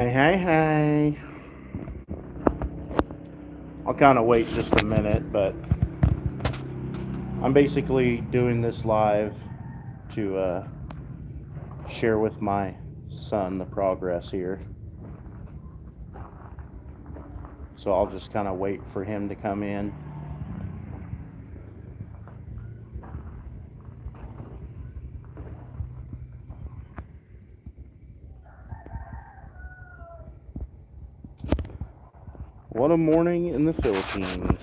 Hey, hey, hey. I'll kind of wait just a minute, but I'm basically doing this live to share with my son the progress here. So I'll just kind of wait for him to come in. What a morning in the Philippines.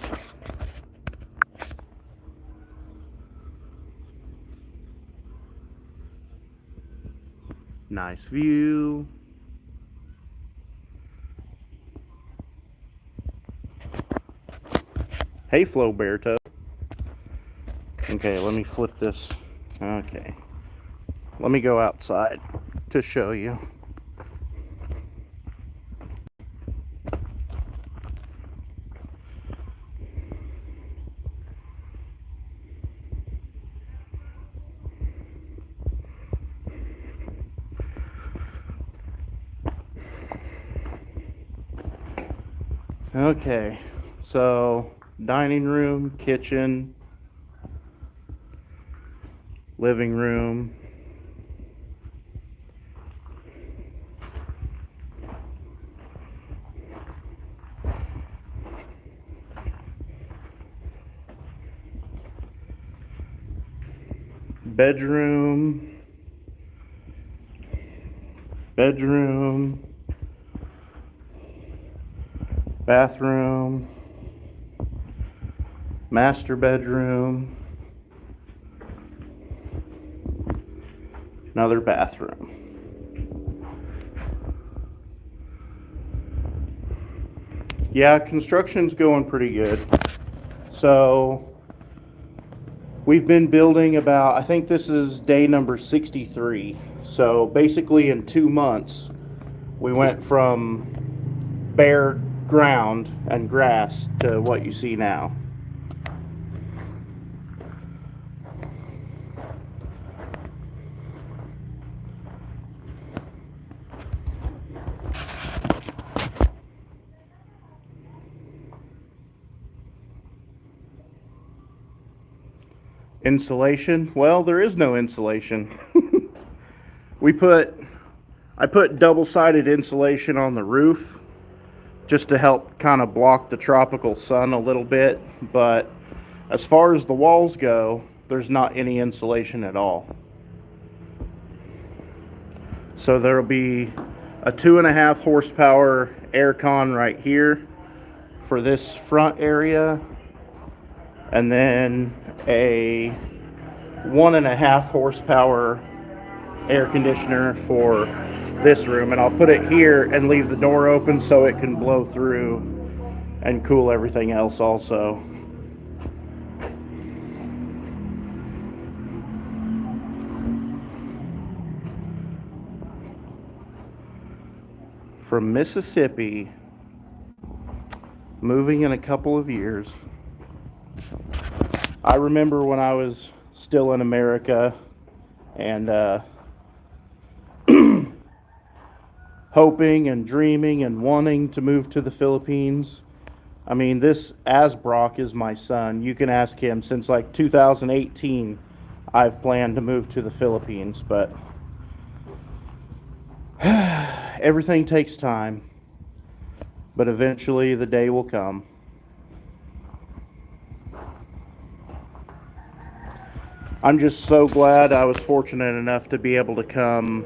Nice view. Hey, Floberto. Okay, let me flip this. Okay. Let me go outside to show you. Okay, so dining room, kitchen, living room. Bedroom, bedroom, bathroom, master bedroom, another bathroom. Yeah, construction's going pretty good. So we've been building about, I think this is day number 63. So basically in 2 months, we went from bare ground and grass to what you see now. Insulation? Well, there is no insulation. I put double-sided insulation on the roof just to help kind of block the tropical sun a little bit, but as far as the walls go, there's not any insulation at all. So there'll be a 2.5 horsepower air con right here for this front area, and then a 1.5 horsepower air conditioner for this room, and I'll put it here and leave the door open so it can blow through and cool everything else also. From Mississippi, moving in a couple of years. I remember when I was still in America and hoping and dreaming and wanting to move to the Philippines. I mean, this Asbrock is my son. You can ask him. Since like 2018, I've planned to move to the Philippines, but everything takes time. But eventually the day will come. I'm just so glad I was fortunate enough to be able to come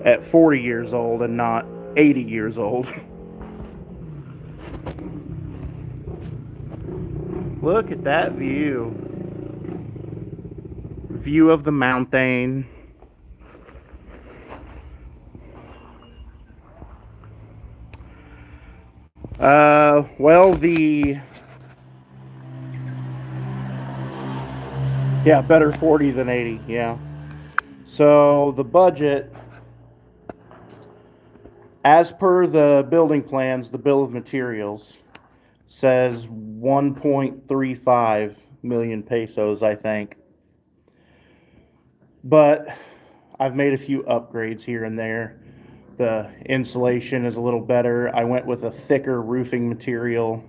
at 40 years old and not 80 years old. Look at that view. View of the mountain. Well, yeah, better 40 than 80, yeah. So the budget, as per the building plans, the bill of materials, says 1.35 million pesos, I think. But I've made a few upgrades here and there the insulation is a little better. I went with a thicker roofing material.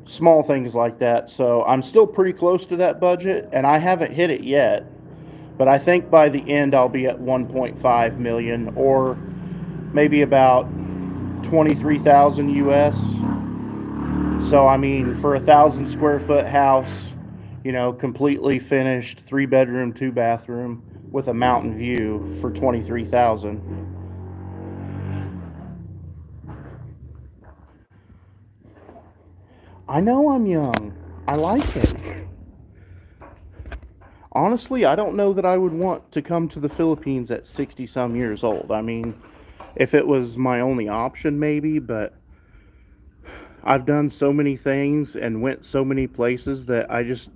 Small things like that. So I'm still pretty close to that budget, and I haven't hit it yet. But I think by the end I'll be at 1.5 million, or maybe about 23,000 US. So I mean, for 1,000 square foot house, you know, completely finished, 3-bedroom, 2-bathroom with a mountain view for 23,000. I know I'm young. I like it. Honestly, I don't know that I would want to come to the Philippines at 60 some years old. I mean, if it was my only option, maybe, but I've done so many things and went so many places that I just,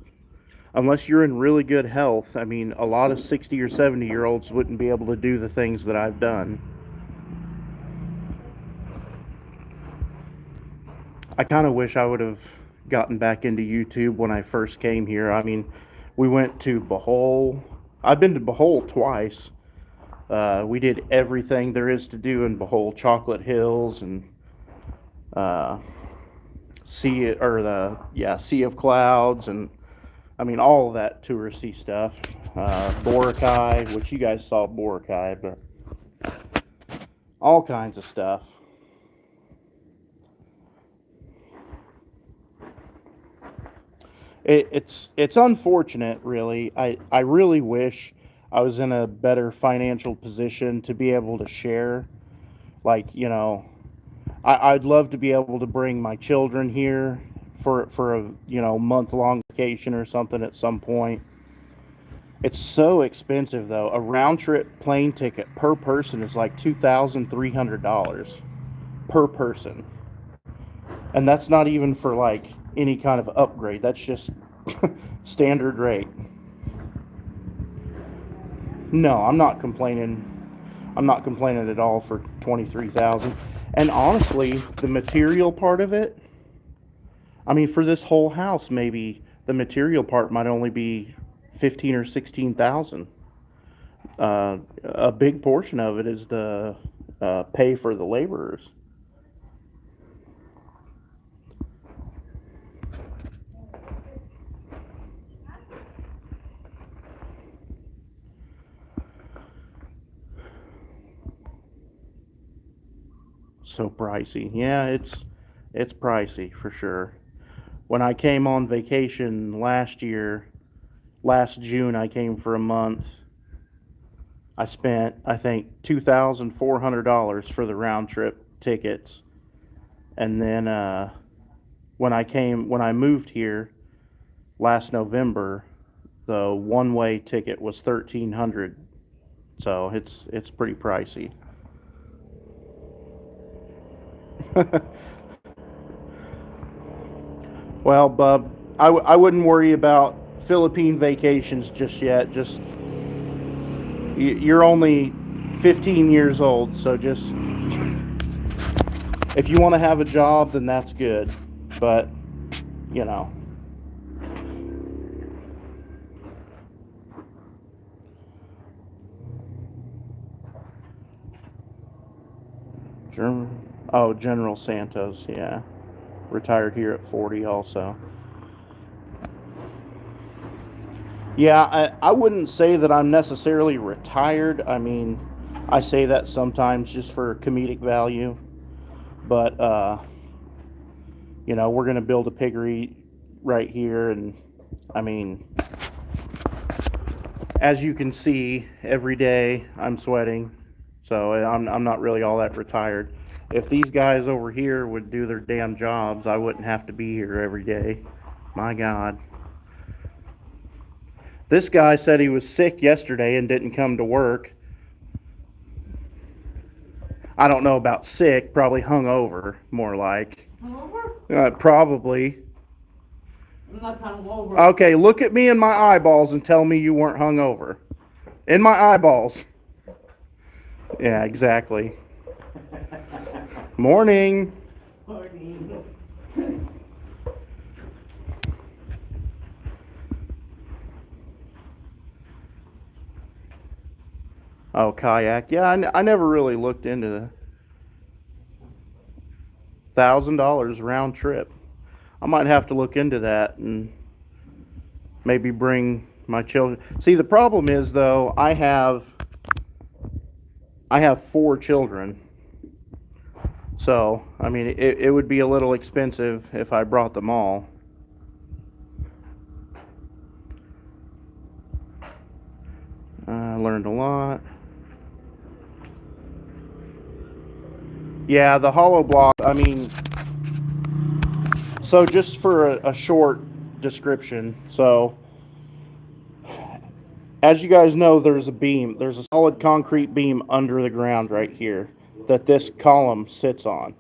unless you're in really good health, I mean, a lot of 60 or 70-year-olds wouldn't be able to do the things that I've done. I kind of wish I would have gotten back into YouTube when I first came here. I mean, we went to Bohol. I've been to Bohol twice. We did everything there is to do in Bohol, Chocolate Hills and Sea of Clouds, and I mean all of that touristy stuff. Boracay, which you guys saw Boracay, but all kinds of stuff. It's unfortunate, really. I really wish I was in a better financial position to be able to share. Like, you know, I'd love to be able to bring my children here for a, you know, month-long vacation or something at some point. It's so expensive, though. A round-trip plane ticket per person is like $2,300 per person. And that's not even for like any kind of upgrade. That's just standard rate. No, I'm not complaining. I'm not complaining at all for 23,000. And honestly, the material part of it, I mean, for this whole house, maybe the material part might only be 15 or 16,000. A big portion of it is the pay for the laborers. So pricey. Yeah, it's pricey for sure. When I came on vacation last year, last June, I came for a month. I spent, I think, $2,400 for the round trip tickets, and then when I moved here last November, the one-way ticket was 1,300. So it's pretty pricey. Well, bub, I wouldn't worry about Philippine vacations just yet. Just you're only 15 years old, so just if you want to have a job, then that's good. But you know, General Santos, yeah, retired here at 40 also. Yeah, I wouldn't say that I'm necessarily retired. I mean, I say that sometimes just for comedic value. But, you know, we're going to build a piggery right here. And, I mean, as you can see, every day I'm sweating. So I'm not really all that retired. If these guys over here would do their damn jobs, I wouldn't have to be here every day. My God. This guy said he was sick yesterday and didn't come to work. I don't know about sick, probably hungover, more like. Hungover? Probably. I'm not hungover. Okay, look at me in my eyeballs and tell me you weren't hungover. In my eyeballs. Yeah, exactly. Morning. Morning. Oh, kayak. Yeah, I never really looked into the $1,000 round trip. I might have to look into that and maybe bring my children. See, the problem is though, I have 4 children. So, I mean, it would be a little expensive if I brought them all. I learned a lot. Yeah, the hollow block, I mean, so just for a short description, so as you guys know, there's a solid concrete beam under the ground right here that this column sits on.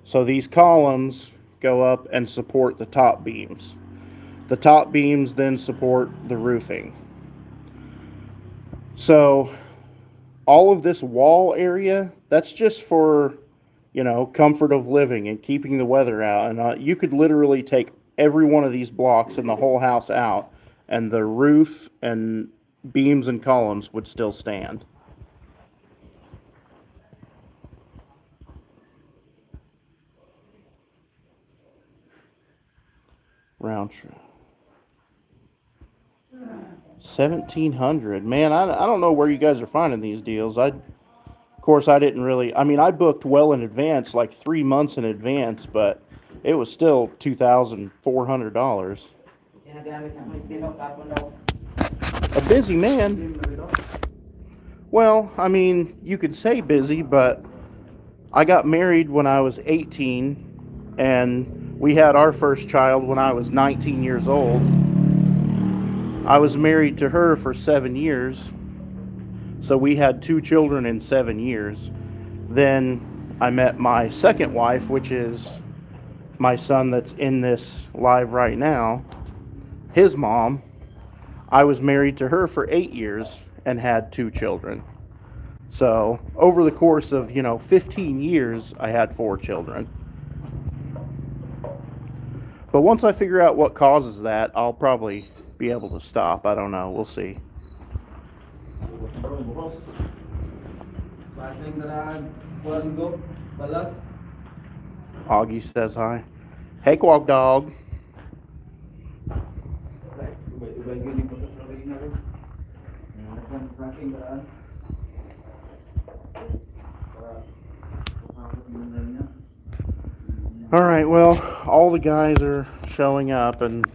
So these columns go up and support the top beams. The top beams then support the roofing. So all of this wall area, that's just for, you know, comfort of living and keeping the weather out. And you could literally take every one of these blocks in the whole house out, and the roof and beams and columns would still stand. Round trip. 1,700. Man, I don't know where you guys are finding these deals. Of course, I didn't really. I mean, I booked well in advance, like 3 months in advance, but it was still $2,400. A busy man. Well, I mean, you could say busy, but I got married when I was 18, and we had our first child when I was 19 years old. I was married to her for 7 years, so we had 2 children in 7 years. Then I met my second wife, which is my son that's in this live right now, his mom. I was married to her for 8 years and had 2 children. So over the course of, 15 years, I had 4 children. But once I figure out what causes that, I'll probably be able to stop. I don't know. We'll see. Augie says hi. Hey, Quag Dog. Alright, well, all the guys are showing up, and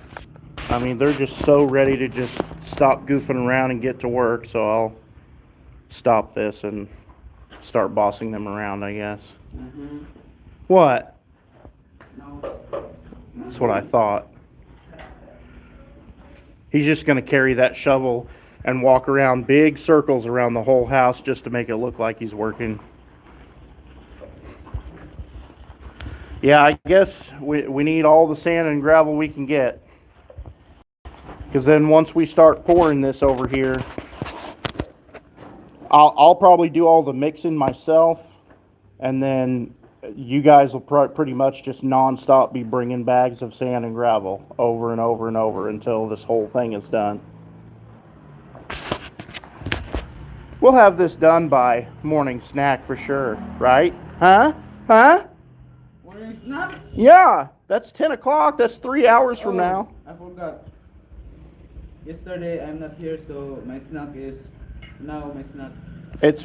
I mean, they're just so ready to just stop goofing around and get to work, so I'll stop this and start bossing them around, I guess. Mm-hmm. What? No. That's what I thought. He's just going to carry that shovel and walk around big circles around the whole house just to make it look like he's working. Yeah, I guess we need all the sand and gravel we can get. Because then once we start pouring this over here, I'll probably do all the mixing myself, and then you guys will pretty much just non-stop be bringing bags of sand and gravel over and over and over until this whole thing is done. We'll have this done by morning snack for sure, right? Huh? Morning snack? Yeah, that's 10 o'clock. That's 3 hours from now. I forgot. Yesterday I'm not here, so my snack is now my snack. It's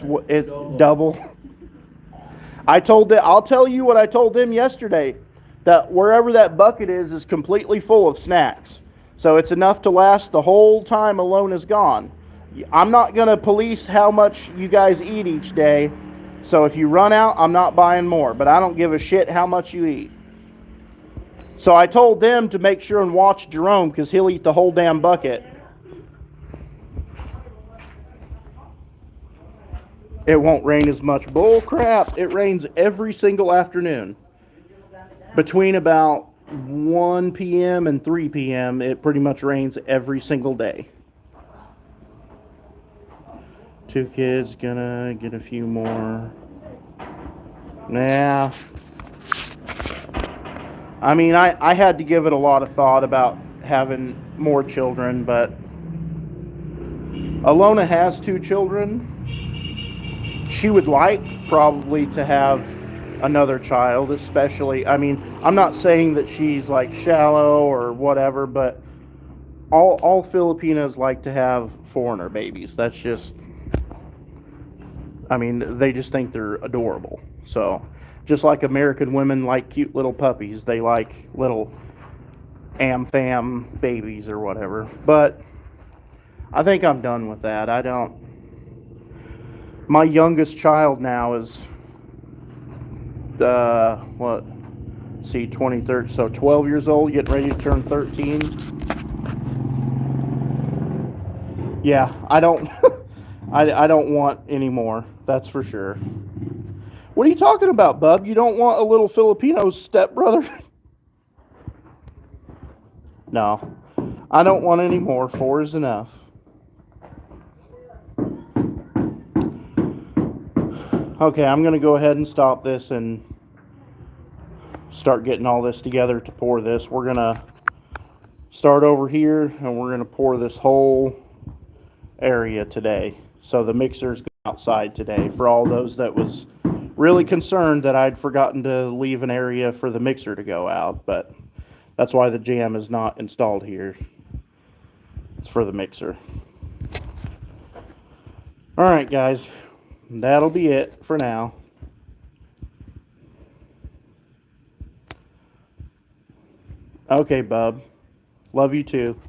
double. I'll tell you what I told them yesterday, that wherever that bucket is completely full of snacks. So it's enough to last the whole time Alone is gone. I'm not going to police how much you guys eat each day. So if you run out, I'm not buying more. But I don't give a shit how much you eat. So I told them to make sure and watch Jerome, because he'll eat the whole damn bucket. It won't rain as much. Bull crap. It rains every single afternoon. Between about 1 p.m. and 3 p.m., it pretty much rains every single day. 2 kids, gonna get a few more. Nah. I mean, I had to give it a lot of thought about having more children, but Alona has 2 children. she would like probably to have another child, especially. I mean, I'm not saying that she's like shallow or whatever, but all Filipinos like to have foreigner babies. That's just, I mean, they just think they're adorable. So, just like American women like cute little puppies, they like little am-fam babies or whatever. But I think I'm done with that. I don't. My youngest child now is, what? See, 23rd, so 12 years old, getting ready to turn 13. Yeah, I don't, I don't want any more. That's for sure. What are you talking about, bub? You don't want a little Filipino stepbrother? No, I don't want any more. 4 is enough. Okay, I'm going to go ahead and stop this and start getting all this together to pour this. We're going to start over here and we're going to pour this whole area today. So the mixer's outside today for all those that was really concerned that I'd forgotten to leave an area for the mixer to go out, but that's why the jam is not installed here. It's for the mixer. Alright guys, that'll be it for now. Okay, bub. Love you too.